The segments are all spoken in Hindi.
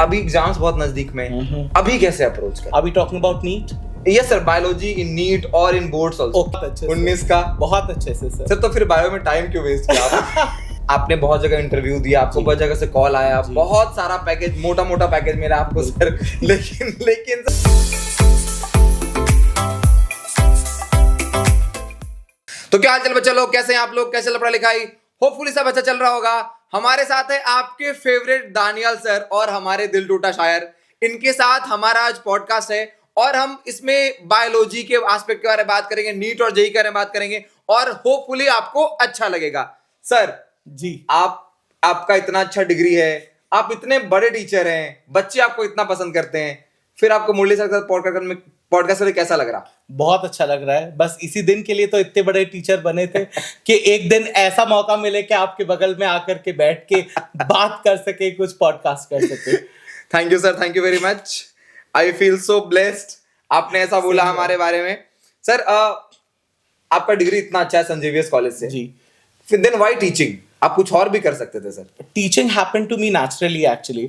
अभी एग्जाम्स बहुत नजदीक में हैं, अभी कैसे अप्रोच करें? Are we talking about NEET? Yes sir, biology in NEET और इन बोर्ड्स आल्सो। बहुत अच्छे से 19 का बहुत अच्छे से सर। सर, तो फिर बायो में टाइम क्यों वेस्ट किया आप? आपने बहुत जगह इंटरव्यू दिया, आपको बहुत जगह से कॉल आया, बहुत सारा पैकेज, मोटा मोटा पैकेज मिला आपको सर, लेकिन तो क्या हाल चाल बच्चा लोग, कैसे हैं आप लोग, कैसे पढ़ाई लिखाई? होपफुली सब अच्छा चल रहा होगा। हमारे साथ है आपके फेवरेट दानियाल सर और हमारे दिल टूटा शायर। इनके साथ हमारा आज पॉडकास्ट है और हम इसमें बायोलॉजी के एस्पेक्ट के बारे में बात करेंगे, नीट और जेईई के बारे में बात करेंगे और होपफुली आपको अच्छा लगेगा। सर जी, आपका इतना अच्छा डिग्री है, आप इतने बड़े टीचर हैं, बच्चे आपको इतना पसंद करते हैं, फिर आपको मुरली सर के साथ पॉडकास्ट करके कैसा लग रहा? बहुत अच्छा लग रहा है। बस इसी दिन के लिए तो इतने बड़े टीचर बने थे कि एक दिन ऐसा मौका मिले कि आपके बगल में आकर के बैठ के बात कर सके, कुछ पॉडकास्ट कर सके। Thank you sir, thank you very much. I feel so blessed, आपने ऐसा बोला हमारे बारे में। सर आपका डिग्री इतना अच्छा है सेंट जेवियर्स कॉलेज से जी, फिर देन व्हाई टीचिंग? आप कुछ और भी कर सकते थे sir. teaching happened to me naturally actually.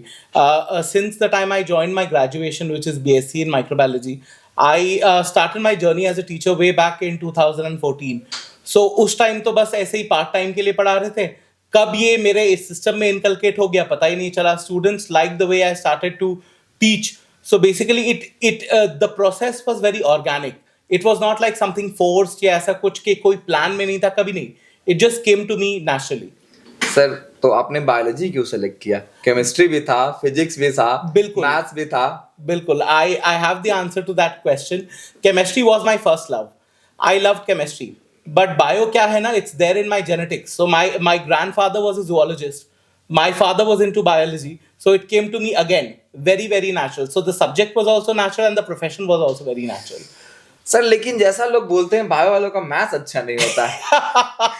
Since the time I joined my graduation, which is BSc in microbiology, I started my journey as a teacher way back in 2014. So उस टाइम तो बस ऐसे ही पार्ट टाइम के लिए पढ़ा रहे थे। कब ये मेरे इस सिस्टम में इनकलकेट हो गया पता ही नहीं चला। Students liked the way I started to teach. So basically the process was very organic. It was not like something forced या ऐसा कुछ कि कोई प्लान में नहीं था, कभी नहीं। It just came to me naturally. Sir तो आपने बायोलॉजी क्यों सेलेक्ट किया? केमिस्ट्री भी था, फिजिक्स भी था, बिल्कुल, मैथ्स भी था। बिल्कुल, I have the answer to that question. Chemistry was my first love. I loved chemistry. But bio क्या है ना, it's there in my genetics. So my grandfather was a zoologist. My father was into biology. So it came to me again, very, very natural. So the subject was also natural and the profession was also very natural. Sir लेकिन जैसा लोग बोलते हैं बायो वालों का मैथ्स अच्छा नहीं होता है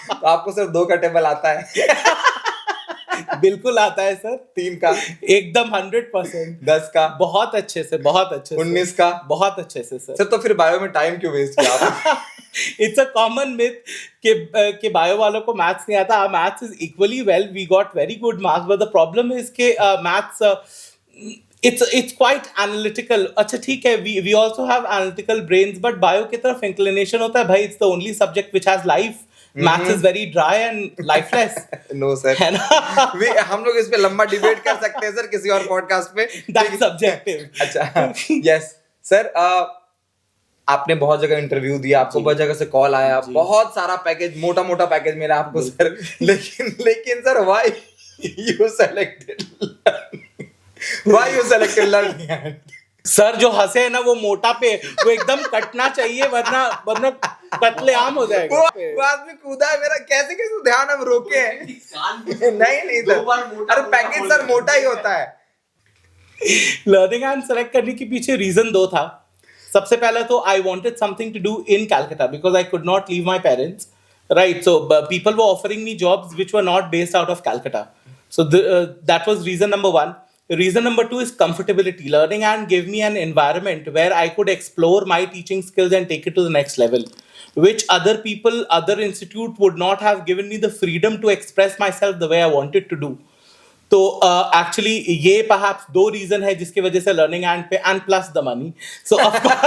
तो आपको सिर्फ 2 का टेबल आता है? बिल्कुल आता है सर। 3 का एकदम 100%। 10 का बहुत अच्छे से, बहुत अच्छे से। 19 का बहुत अच्छे से सर। सर तो फिर बायो में टाइम क्यों वेस्ट किया आप? इट्स अ कॉमन मिथ कि बायो वालों को मैथ्स नहीं आता। Maths is equally well, we got very good marks, but the problem is कि मैथ्स it's quite analytical. अच्छा ठीक है, we also have analytical brains, but bio की तरफ inclination होता है भाई। It's the only subject which has life. Maths is very dry and lifeless. No sir, है ना? हम लोग इस पे लंबा डिबेट कर सकते हैं सर किसी और पॉडकास्ट पे। That's subjective. अच्छा यस सर, आपने बहुत जगह इंटरव्यू दिया, आपको बहुत जगह से कॉल आया, बहुत सारा पैकेज, मोटा मोटा पैकेज मिला आपको सर, लेकिन sir why you selected learning? Sir जो हंसे है ना वो मोटा पे, वो एकदम कटना चाहिए वरना कत्ले आम हो जाएगा। वो आदमी कूदा है मेरा, कैसे ध्यान हम रोके हैं? नहीं सर, अरे पैकेज सर मोटा ही होता है। लर्निंग एंड सेलेक्ट करने के पीछे रीजन 2 था। सबसे पहला तो I wanted something to do in Calcutta because I could not leave my parents, right? So people were offering me jobs which were not based out of Calcutta, so that was reason number 1. Reason number 2 is comfortability. Learning and gave me an environment where I could explore my teaching skills and take it to the next level, which other people, other institute would not have given me the freedom to express myself the way I wanted to do. तो एक्चुअली ये perhaps 2 रीजन है जिसकी वजह से लर्निंग एंड पे, and plus the money. So of course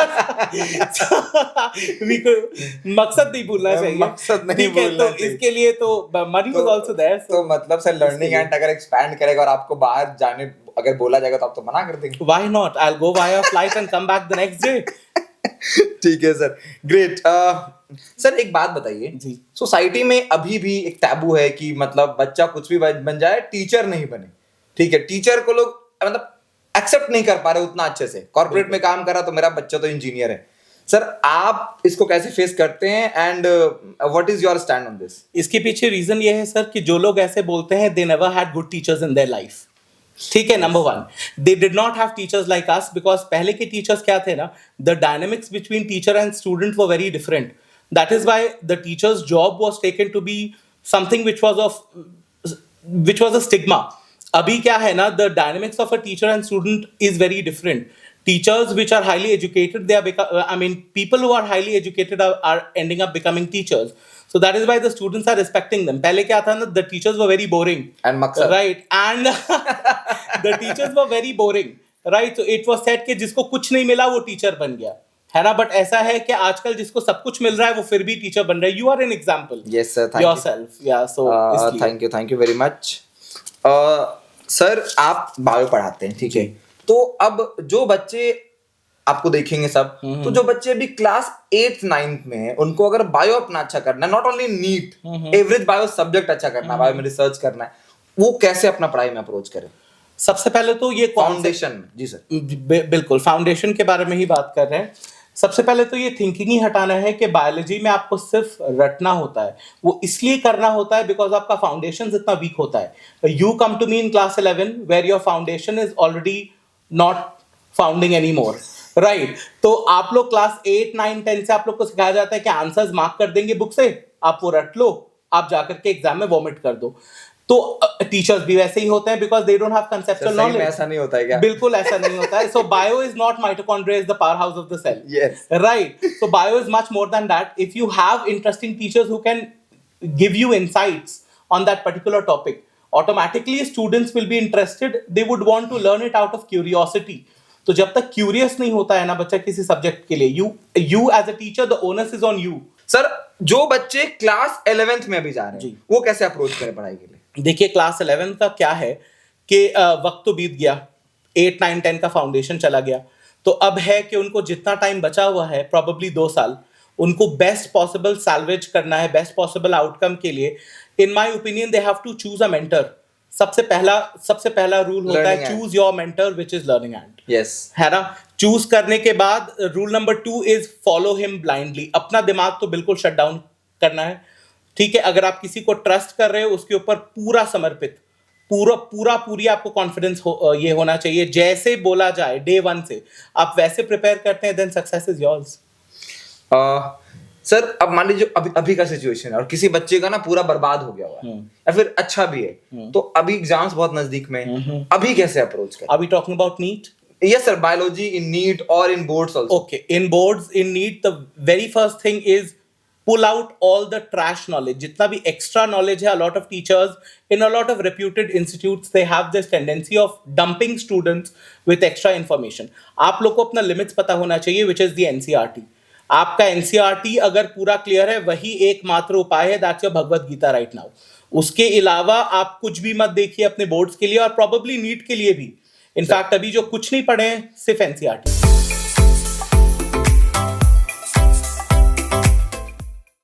मकसद नहीं भूलना चाहिए, मकसद नहीं भूलना चाहिए। इसके लिए तो मनी वाज आल्सो देयर। तो मतलब सर लर्निंग एंड अगर एक्सपैंड करेगा और आपको बाहर जाने अगर बोला जाएगा तो आप तो मना कर देंगे? Why not, I will go by a flight and come back the next day. ठीक है सर, ग्रेट। सर एक बात बताइए जी, सोसाइटी में अभी भी एक टैबू है कि मतलब बच्चा कुछ भी बन जाए, टीचर नहीं बने। ठीक है, टीचर को लोग मतलब एक्सेप्ट नहीं कर पा रहे उतना अच्छे से। कॉर्पोरेट में काम कर रहा तो मेरा बच्चा तो इंजीनियर है। सर आप इसको कैसे फेस करते हैं and what is your stand on this? इसके पीछे रीजन ये है सर कि जो लोग ऐसे बोलते हैं they never had good teachers in their life. ठीक है, number 1, they did not have teachers like us because पहले के टीचर्स क्या थे ना, the dynamics between teacher and student were very different. That is why the teachers job was taken to be something which was a stigma. अभी क्या है ना, the dynamics of a teacher and student is very different. Teachers which are highly educated, people who are highly educated are ending up becoming teachers. So that is why the students are respecting them. पहले क्या था ना, the teachers were very boring. And मकसद. Right. And the teachers were very boring. Right. So it was said कि जिसको कुछ नहीं मिला वो टीचर बन गया, है ना. बट ऐसा है कि आजकल जिसको सब कुछ मिल रहा है वो फिर भी टीचर बन रहा है. You are an example. Yes sir, thank yourself. Yeah. So इसलिए. thank you very much. Sir आप बायो पढ़ाते हैं, ठीक है. तो अब जो बच्चे आपको देखेंगे सब, तो जो बच्चे अभी क्लास 8th 9th में हैं, उनको अगर बायो अपना अच्छा करना है, not only NEET, average bio subject अच्छा करना है, बायो में रिसर्च करना है, वो कैसे अपना पढ़ाई में अप्रोच करें? सबसे पहले तो ये फाउंडेशन. जी सर. बिल्कुल फाउंडेशन के बारे में ही बात कर रहे हैं. सबसे पहले तो ये थिंकिंग ही हटाना है कि बायोलॉजी में आपको सिर्फ रटना होता है. वो इसलिए करना होता है बिकॉज आपका फाउंडेशन इतना वीक होता है. You come to me in class 11 where your foundation is already not founding any more. Right. तो आप लोग क्लास 8 9 10 से आप लोग को सिखाया जाता है कि आंसर्स मार्क कर देंगे बुक से, आप वो रट लो, आप जाकर के एग्जाम में वॉमिट कर दो. तो टीचर्स भी वैसे ही होते हैं because they don't have conceptual knowledge. ऐसा नहीं होता है क्या? बिल्कुल ऐसा नहीं होता है. So bio is not mitochondria is the power house of the cell. Yes. Right. So bio is much more than that. If you have interesting teachers who can give you insights on that particular topic, automatically students will be interested. They would want to learn it out of curiosity. तो जब तक क्यूरियस नहीं होता है ना बच्चा किसी सब्जेक्ट के लिए, you as a teacher, the onus is on you. Sir जो बच्चे क्लास 11th में अभी जा रहे हैं, वो कैसे अप्रोच करें पढ़ाई के लिए? देखिए क्लास 11 का क्या है कि वक्त तो बीत गया, 8 9 10 का फाउंडेशन चला गया. तो अब है कि उनको जितना टाइम बचा हुआ है, प्रॉबेबली 2 साल, उनको बेस्ट पॉसिबल सैल्वेज करना है, बेस्ट पॉसिबल आउटकम के लिए. In my opinion they have to choose a mentor. सबसे पहला रूल होता है choose your mentor which is learning end. Yes, है ना. चूज करने के बाद rule number 2 is follow him blindly. अपना दिमाग तो बिल्कुल शट डाउन करना है, ठीक है. अगर आप किसी को ट्रस्ट कर रहे हो उसके ऊपर पूरा समर्पित, पूरी आपको कॉन्फिडेंस ये होना चाहिए. जैसे बोला जाए डे 1 से आप वैसे प्रिपेयर करते हैं, then success is yours. Sir अब मान लीजिए अभी का सिचुएशन है और किसी बच्चे का ना पूरा बर्बाद हो गया हुआ है या फिर अच्छा भी है, तो अभी एग्जाम्स बहुत नजदीक में हैं, अभी कैसे अप्रोच करें? Are we talking about NEET? Yes sir, biology in NEET or in boards also. Okay, in boards, in NEET, the very first thing is pull out all the trash knowledge. जितना भी extra knowledge है, a lot of teachers in a lot of reputed institutes, they have this tendency of dumping students with extra information. आप लोग को अपना limits पता होना चाहिए, which is the NCERT. आपका NCERT अगर पूरा clear है, वही एकमात्र उपाय है. That's your Bhagavad Gita right now. उसके अलावा आप कुछ भी मत देखिए अपने बोर्ड्स के लिए और probably NEET के लिए भी. इनफैक्ट अभी जो कुछ नहीं पढ़े हैं सिर्फ NCERT.